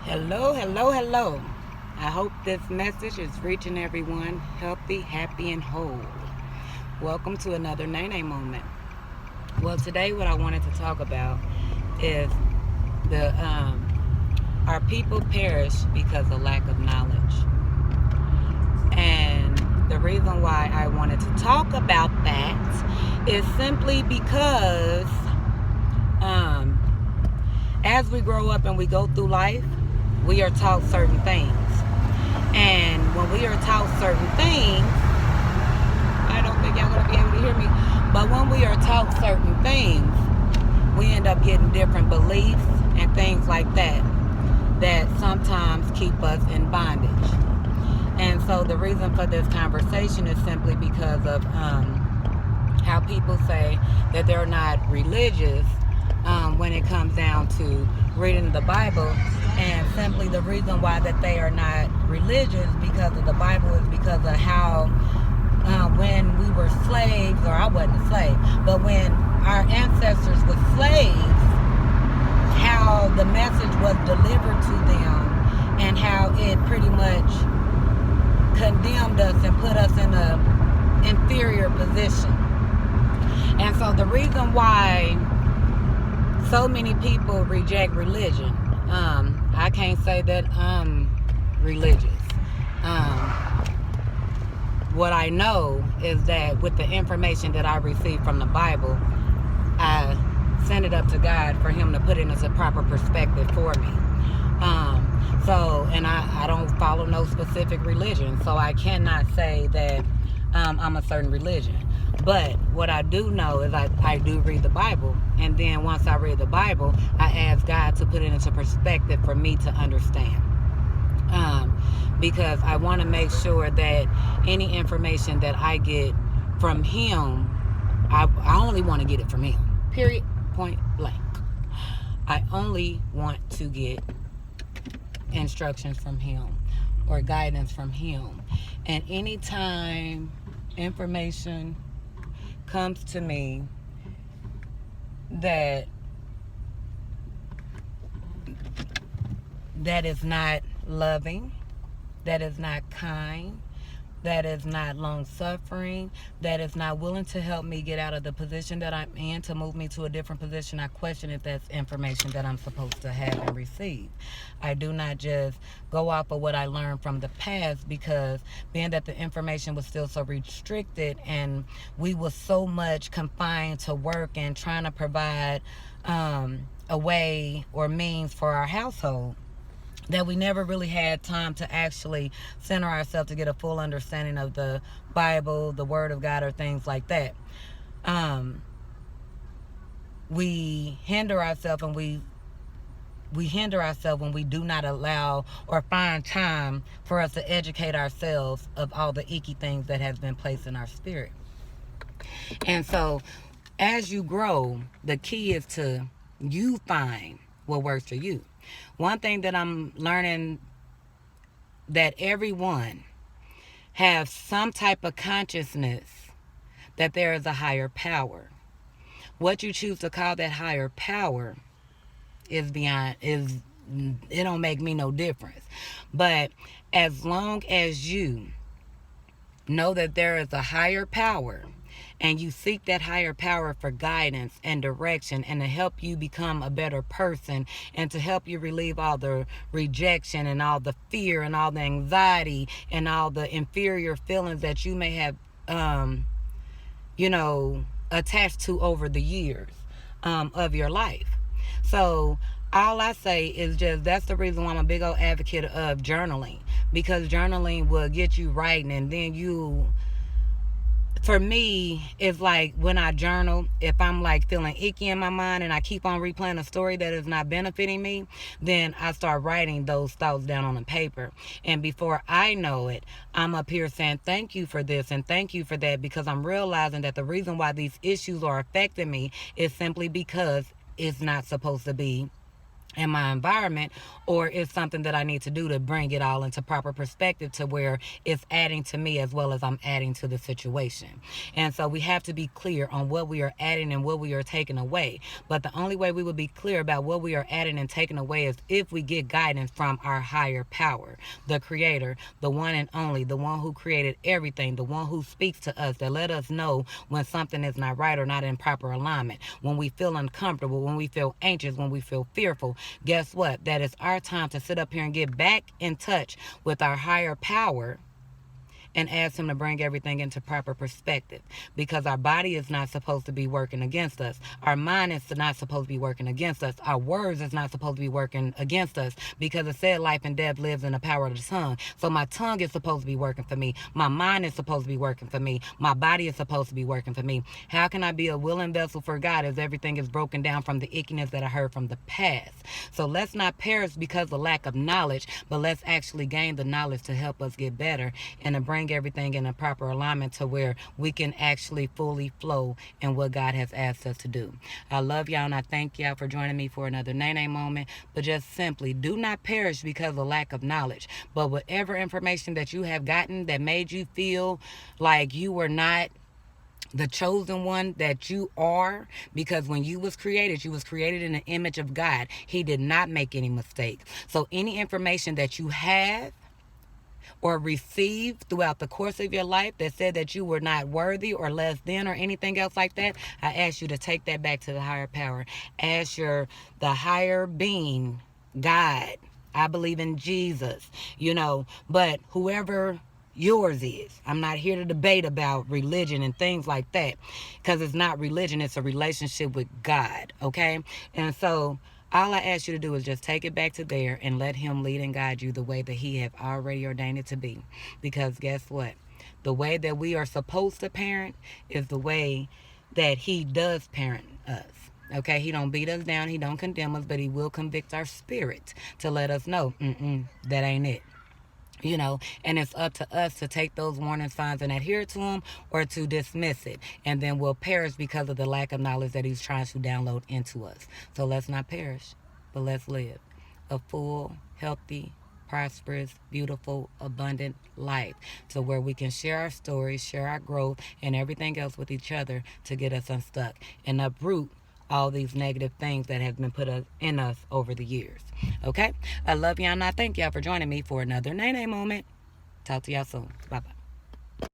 Hello, hello, hello. I hope this message is reaching everyone healthy, happy, and whole. Welcome to another Nene moment. Well, today what I wanted to talk about is the our people perish because of lack of knowledge. And the reason why I wanted to talk about that is simply because as we grow up and we go through life, we are taught certain things. And when we are taught certain things, I don't think y'all gonna be able to hear me, but when we are taught certain things, we end up getting different beliefs and things like that that sometimes keep us in bondage. And so the reason for this conversation is simply because of how people say that they're not religious when it comes down to reading the Bible. And simply the reason why that they are not religious because of the Bible is because of how when we were slaves, or I wasn't a slave, but when our ancestors were slaves, how the message was delivered to them and how it pretty much condemned us and put us in a inferior position. And so the reason why so many people reject religion, I can't say that I'm religious. What I know is that with the information that I received from the Bible, I send it up to God for Him to put it into proper perspective for me. And I don't follow no specific religion, so I cannot say that I'm a certain religion. But what I do know is I do read the Bible, and then once I read the Bible, I ask God to put it into perspective for me to understand. Because I want to make sure that any information that I get from Him, I only want to get it from Him. Period. Point blank. I only want to get instructions from Him or guidance from Him. And anytime information comes to me that is not loving, that is not kind, that is not long-suffering, that is not willing to help me get out of the position that I'm in to move me to a different position, I question if that's information that I'm supposed to have and receive. I do not just go off of what I learned from the past, because being that the information was still so restricted and we were so much confined to work and trying to provide a way or means for our household, that we never really had time to actually center ourselves to get a full understanding of the Bible, the Word of God, or things like that. We hinder ourselves, and we hinder ourselves when we do not allow or find time for us to educate ourselves of all the icky things that has been placed in our spirit. And so as you grow, the key is to you find what works for you. One thing that I'm learning, that everyone has some type of consciousness that there is a higher power. What you choose to call that higher power it don't make me no difference. But as long as you know that there is a higher power, and you seek that higher power for guidance and direction, and to help you become a better person, and to help you relieve all the rejection and all the fear and all the anxiety and all the inferior feelings that you may have attached to over the years of your life. So all I say is just, that's the reason why I'm a big old advocate of journaling, because journaling will get you writing, and then for me, it's like when I journal, if I'm like feeling icky in my mind and I keep on replaying a story that is not benefiting me, then I start writing those thoughts down on the paper. And before I know it, I'm up here saying thank you for this and thank you for that, because I'm realizing that the reason why these issues are affecting me is simply because it's not supposed to be in my environment, or it's something that I need to do to bring it all into proper perspective to where it's adding to me as well as I'm adding to the situation. And so we have to be clear on what we are adding and what we are taking away. But the only way we will be clear about what we are adding and taking away is if we get guidance from our higher power, the creator, the one and only, the one who created everything, the one who speaks to us, that let us know when something is not right or not in proper alignment, when we feel uncomfortable, when we feel anxious, when we feel fearful. Guess what? That is our time to sit up here and get back in touch with our higher power and ask him to bring everything into proper perspective, because our body is not supposed to be working against us. Our mind is not supposed to be working against us. Our words is not supposed to be working against us, because it said life and death lives in the power of the tongue. So my tongue is supposed to be working for me. My mind is supposed to be working for me. My body is supposed to be working for me. How can I be a willing vessel for God if everything is broken down from the ickiness that I heard from the past? So let's not perish because of lack of knowledge, but let's actually gain the knowledge to help us get better and to bring everything in a proper alignment to where we can actually fully flow in what God has asked us to do. I love y'all, and I thank y'all for joining me for another Nene moment. But just simply do not perish because of lack of knowledge. But whatever information that you have gotten that made you feel like you were not the chosen one that you are, because when you was created in the image of God. He did not make any mistakes. So any information that you have or received throughout the course of your life that said that you were not worthy or less than or anything else like that, I ask you to take that back to the higher power. Ask the higher being, God. I believe in Jesus, but whoever yours is. I'm not here to debate about religion and things like that, because it's not religion, it's a relationship with God, okay? And so all I ask you to do is just take it back to there and let him lead and guide you the way that he have already ordained it to be. Because guess what? The way that we are supposed to parent is the way that he does parent us. Okay, he don't beat us down, he don't condemn us, but he will convict our spirit to let us know, that ain't it. And it's up to us to take those warning signs and adhere to them, or to dismiss it. And then we'll perish because of the lack of knowledge that he's trying to download into us. So let's not perish, but let's live a full, healthy, prosperous, beautiful, abundant life, to where we can share our stories, share our growth, and everything else with each other to get us unstuck and uproot all these negative things that have been put in us over the years. Okay? I love y'all, and I thank y'all for joining me for another Nene moment. Talk to y'all soon. Bye-bye.